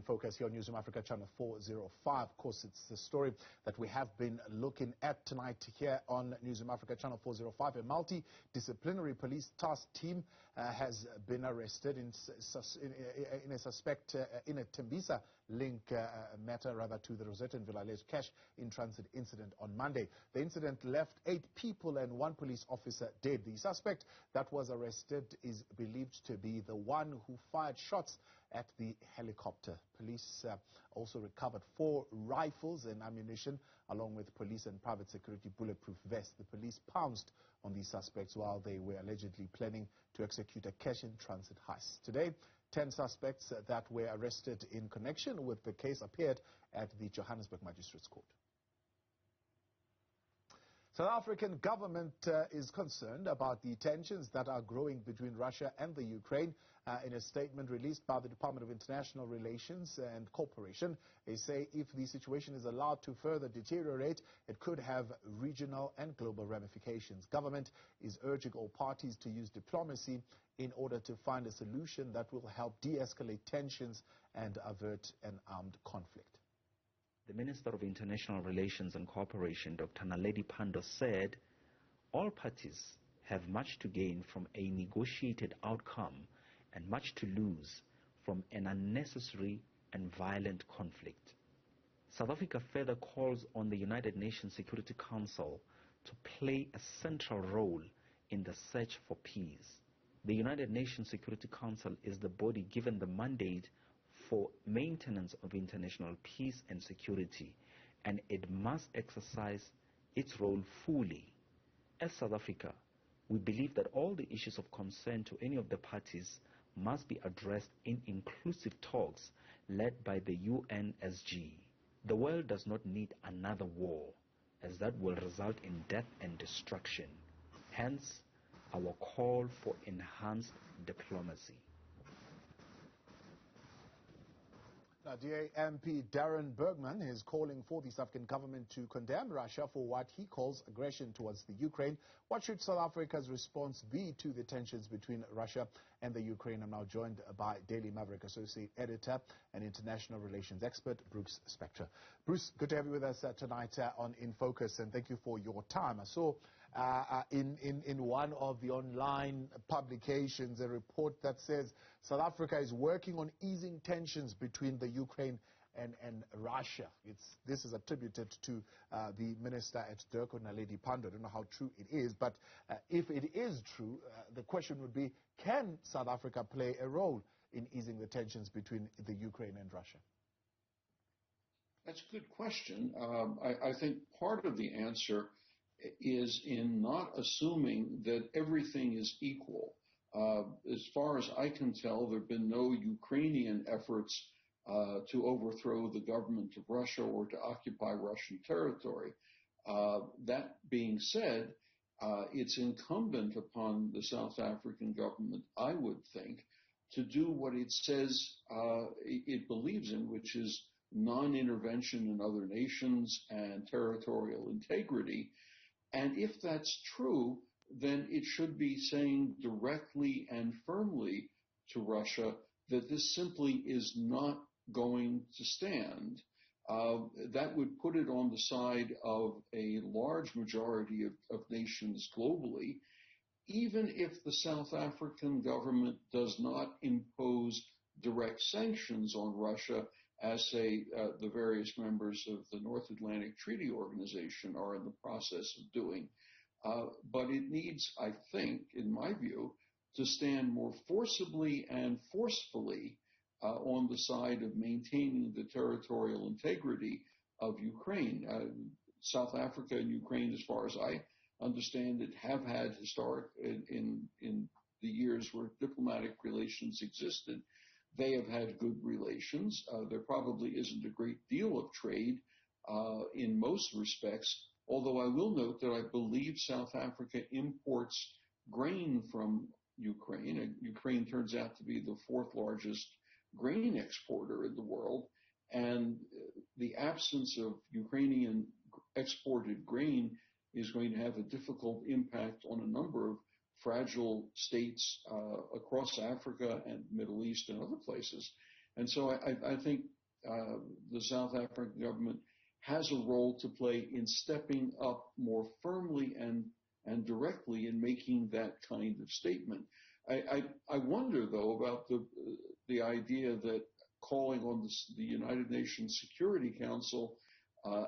Focus here on Newzroom Afrika, channel 405. Of course, it's the story that we have been looking at tonight here on Newzroom Afrika, channel 405. A multidisciplinary police task team has been arrested in a suspect in a Tembisa link matter, rather, to the Rosetta and alleged cash in transit incident on Monday. The incident left 8 people and 1 police officer dead. The suspect that was arrested is believed to be the one who fired shots at the helicopter. Police also recovered 4 rifles and ammunition, along with police and private security bulletproof vests. The police pounced on these suspects while they were allegedly planning to execute a cash-in-transit heist. Today, 10 suspects that were arrested in connection with the case appeared at the Johannesburg Magistrates Court. South African government is concerned about the tensions that are growing between Russia and the Ukraine. In a statement released by the Department of International Relations and Cooperation, they say if the situation is allowed to further deteriorate, it could have regional and global ramifications. Government is urging all parties to use diplomacy in order to find a solution that will help de-escalate tensions and avert an armed conflict. The Minister of International Relations and Cooperation, Dr. Naledi Pandor, said all parties have much to gain from a negotiated outcome and much to lose from an unnecessary and violent conflict. South Africa further calls on the United Nations Security Council to play a central role in the search for peace. The United Nations Security Council is the body given the mandate for maintenance of international peace and security, and it must exercise its role fully. As South Africa, we believe that all the issues of concern to any of the parties must be addressed in inclusive talks led by the UNSG. The world does not need another war, as that will result in death and destruction. Hence, our call for enhanced diplomacy. Now, DA MP Darren Bergman is calling for the South African government to condemn Russia for what he calls aggression towards the Ukraine. What should South Africa's response be to the tensions between Russia and the Ukraine? I'm now joined by Daily Maverick Associate Editor and International Relations Expert, Bruce Spector. Bruce, good to have you with us tonight on In Focus, and thank you for your time. I saw in one of the online publications a report that says South Africa is working on easing tensions between the Ukraine and Russia. This is attributed to the minister at DIRCO, Naledi Pandor. I don't know how true it is, but if it is true, the question would be, can South Africa play a role in easing the tensions between the Ukraine and Russia? That's a good question. I think part of the answer is in not assuming that everything is equal. As far as I can tell, there have been no Ukrainian efforts to overthrow the government of Russia or to occupy Russian territory. That being said, it's incumbent upon the South African government, I would think, to do what it says it believes in, which is non-intervention in other nations and territorial integrity. And if that's true, then it should be saying directly and firmly to Russia that this simply is not going to stand. That would put it on the side of a large majority of nations globally, even if the South African government does not impose direct sanctions on Russia, as, say, the various members of the North Atlantic Treaty Organization are in the process of doing. But it needs, I think, in my view, to stand more forcibly and forcefully on the side of maintaining the territorial integrity of Ukraine. South Africa and Ukraine, as far as I understand it, have had historic, in the years where diplomatic relations existed, they have had good relations. There probably isn't a great deal of trade in most respects, although I will note that I believe South Africa imports grain from Ukraine. Ukraine turns out to be the 4th largest grain exporter in the world, and the absence of Ukrainian exported grain is going to have a difficult impact on a number of fragile states across Africa and Middle East and other places. And so I think the South African government has a role to play in stepping up more firmly and directly in making that kind of statement. I wonder, though, about the idea that calling on the United Nations Security Council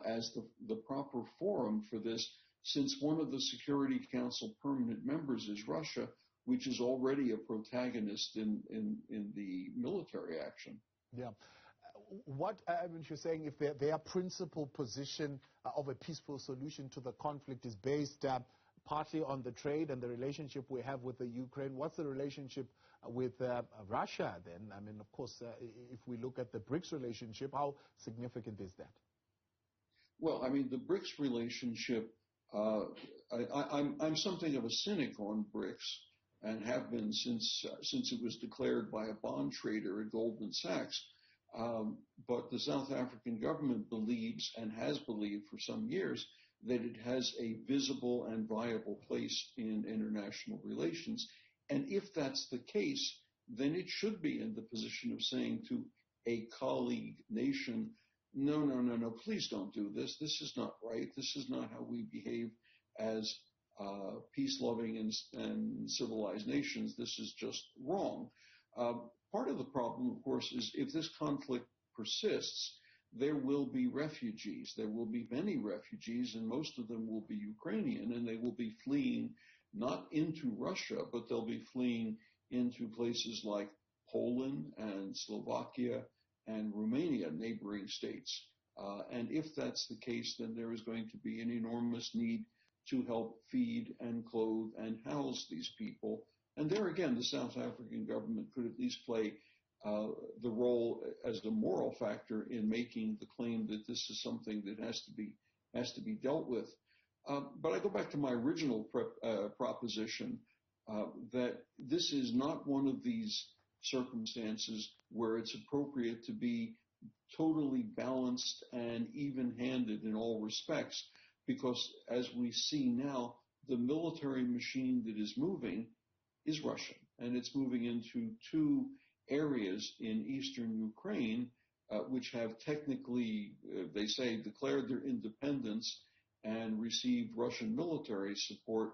as the proper forum for this, since one of the Security Council permanent members is Russia, which is already a protagonist in the military action. Yeah. What you're saying, if their principal position of a peaceful solution to the conflict is based partly on the trade and the relationship we have with the Ukraine, what's the relationship with Russia then? I mean, of course, if we look at the BRICS relationship, how significant is that? Well, I mean, the BRICS relationship, I'm something of a cynic on BRICS and have been since it was declared by a bond trader at Goldman Sachs. But the South African government believes and has believed for some years that it has a visible and viable place in international relations. And if that's the case, then it should be in the position of saying to a colleague nation, no, please don't do this. This is not right. This is not how we behave as peace-loving and civilized nations. This is just wrong. Part of the problem, of course, is if this conflict persists, there will be refugees. There will be many refugees, and most of them will be Ukrainian, and they will be fleeing not into Russia, but they'll be fleeing into places like Poland and Slovakia and Romania, neighboring states. And if that's the case, then there is going to be an enormous need to help feed and clothe and house these people. And there again, the South African government could at least play the role as the moral factor in making the claim that this is something that has to be dealt with. But I go back to my original proposition that this is not one of these circumstances where it's appropriate to be totally balanced and even-handed in all respects, because as we see now, the military machine that is moving is Russian, and it's moving into two areas in eastern Ukraine, which have technically, they say, declared their independence and received Russian military support,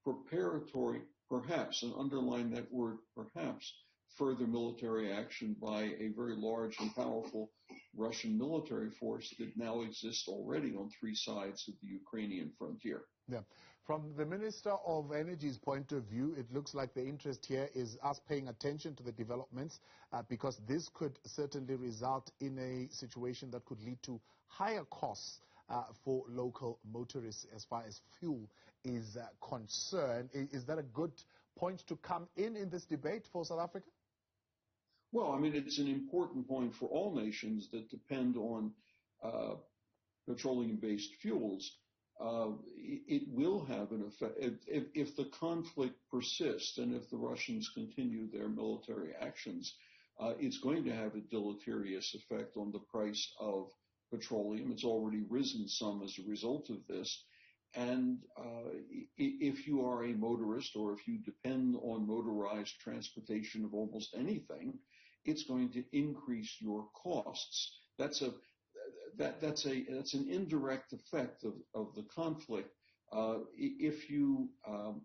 preparatory, perhaps, and underline that word, perhaps, further military action by a very large and powerful Russian military force that now exists already on three sides of the Ukrainian frontier. Yeah. From the Minister of Energy's point of view, it looks like the interest here is us paying attention to the developments because this could certainly result in a situation that could lead to higher costs for local motorists as far as fuel is concerned. Is that a good point to come in this debate for South Africa? Well, I mean, it's an important point for all nations that depend on petroleum-based fuels. It will have an effect if the conflict persists and if the Russians continue their military actions. It's going to have a deleterious effect on the price of petroleum. It's already risen some as a result of this. And if you are a motorist or if you depend on motorized transportation of almost anything, it's going to increase your costs. That's an indirect effect of the conflict. If you,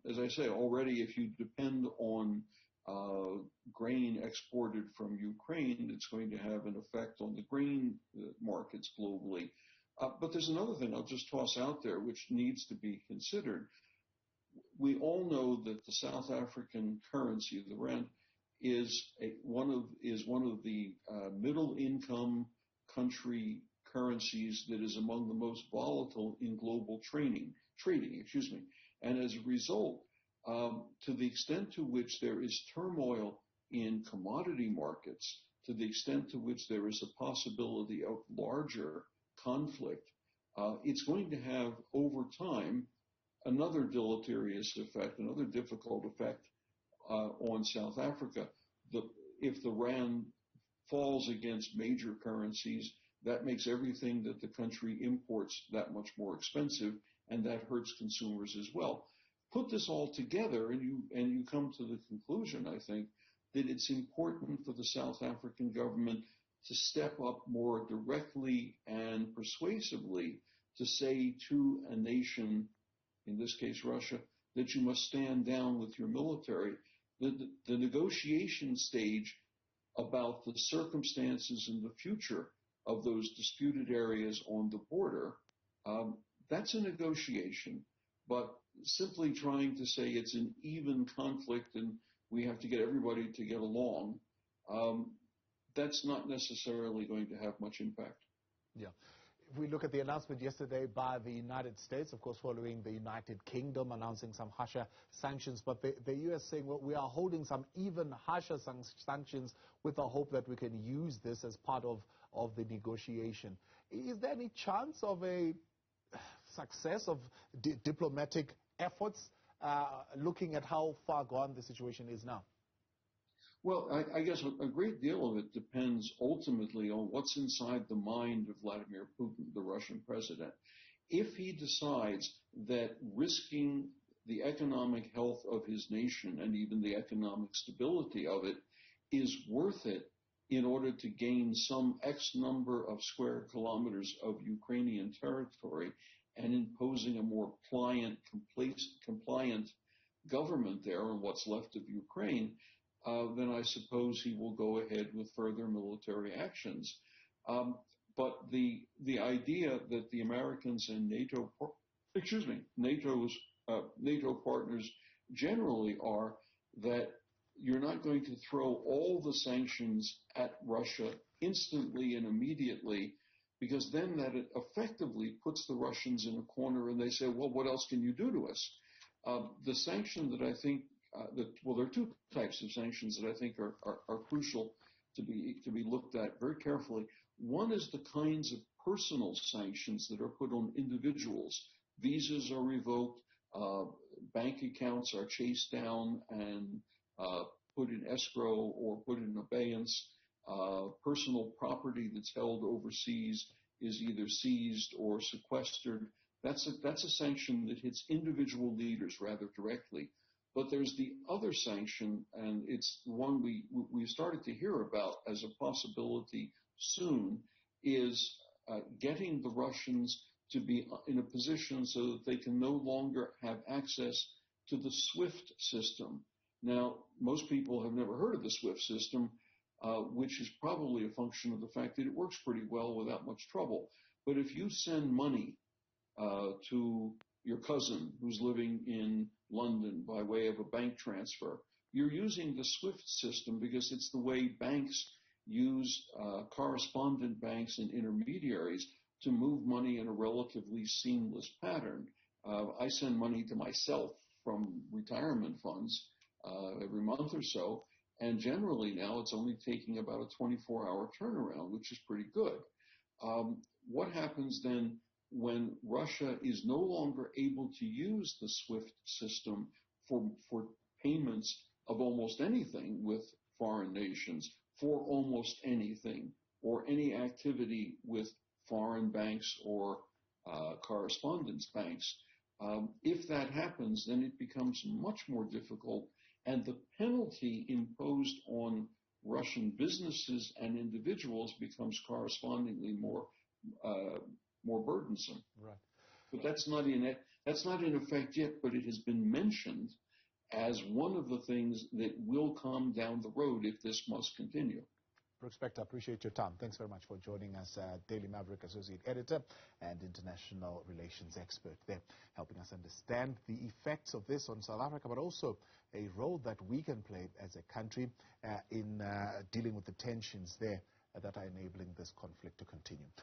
as I say already, if you depend on grain exported from Ukraine, it's going to have an effect on the grain markets globally. But there's another thing I'll just toss out there which needs to be considered. We all know that the South African currency, the rand, is one of the middle income country currencies that is among the most volatile in global trading. And as a result, to the extent to which there is turmoil in commodity markets, to the extent to which there is a possibility of larger conflict, it's going to have over time another deleterious effect, another difficult effect on South Africa. If the rand falls against major currencies, that makes everything that the country imports that much more expensive, and that hurts consumers as well. Put this all together, and you come to the conclusion, I think, that it's important for the South African government to step up more directly and persuasively to say to a nation, in this case Russia, that you must stand down with your military. The negotiation stage about the circumstances and the future of those disputed areas on the border, that's a negotiation. But simply trying to say it's an even conflict and we have to get everybody to get along, that's not necessarily going to have much impact. Yeah. If we look at the announcement yesterday by the United States, of course, following the United Kingdom announcing some harsher sanctions, but the U.S. saying, well, we are holding some even harsher sanctions with the hope that we can use this as part of the negotiation. Is there any chance of a success of diplomatic efforts, looking at how far gone the situation is now? Well, I guess a great deal of it depends ultimately on what's inside the mind of Vladimir Putin, the Russian president. If he decides that risking the economic health of his nation and even the economic stability of it is worth it in order to gain some X number of square kilometers of Ukrainian territory and imposing a more compliant government there on what's left of Ukraine, then I suppose he will go ahead with further military actions. But the idea that the Americans and NATO partners generally are that you're not going to throw all the sanctions at Russia instantly and immediately, because then that it effectively puts the Russians in a corner and they say, well, what else can you do to us? The sanction that I think there are two types of sanctions that I think are crucial to be looked at very carefully. One is the kinds of personal sanctions that are put on individuals. Visas are revoked, bank accounts are chased down and put in escrow or put in abeyance. Personal property that's held overseas is either seized or sequestered. That's a sanction that hits individual leaders rather directly. But there's the other sanction, and it's the one we started to hear about as a possibility soon, is getting the Russians to be in a position so that they can no longer have access to the SWIFT system. Now, most people have never heard of the SWIFT system, which is probably a function of the fact that it works pretty well without much trouble. But if you send money to your cousin who's living in London by way of a bank transfer, you're using the SWIFT system because it's the way banks use correspondent banks and intermediaries to move money in a relatively seamless pattern. I send money to myself from retirement funds every month or so, and generally now it's only taking about a 24-hour turnaround, which is pretty good. What happens then when Russia is no longer able to use the SWIFT system for payments of almost anything with foreign nations, for almost anything, or any activity with foreign banks or correspondence banks? If that happens, then it becomes much more difficult, and the penalty imposed on Russian businesses and individuals becomes correspondingly more burdensome. Right. But that's not in effect yet, but it has been mentioned as one of the things that will come down the road if this must continue. Brooks Spector, I appreciate your time. Thanks very much for joining us, Daily Maverick Associate Editor and International Relations Expert there, helping us understand the effects of this on South Africa, but also a role that we can play as a country in dealing with the tensions there that are enabling this conflict to continue.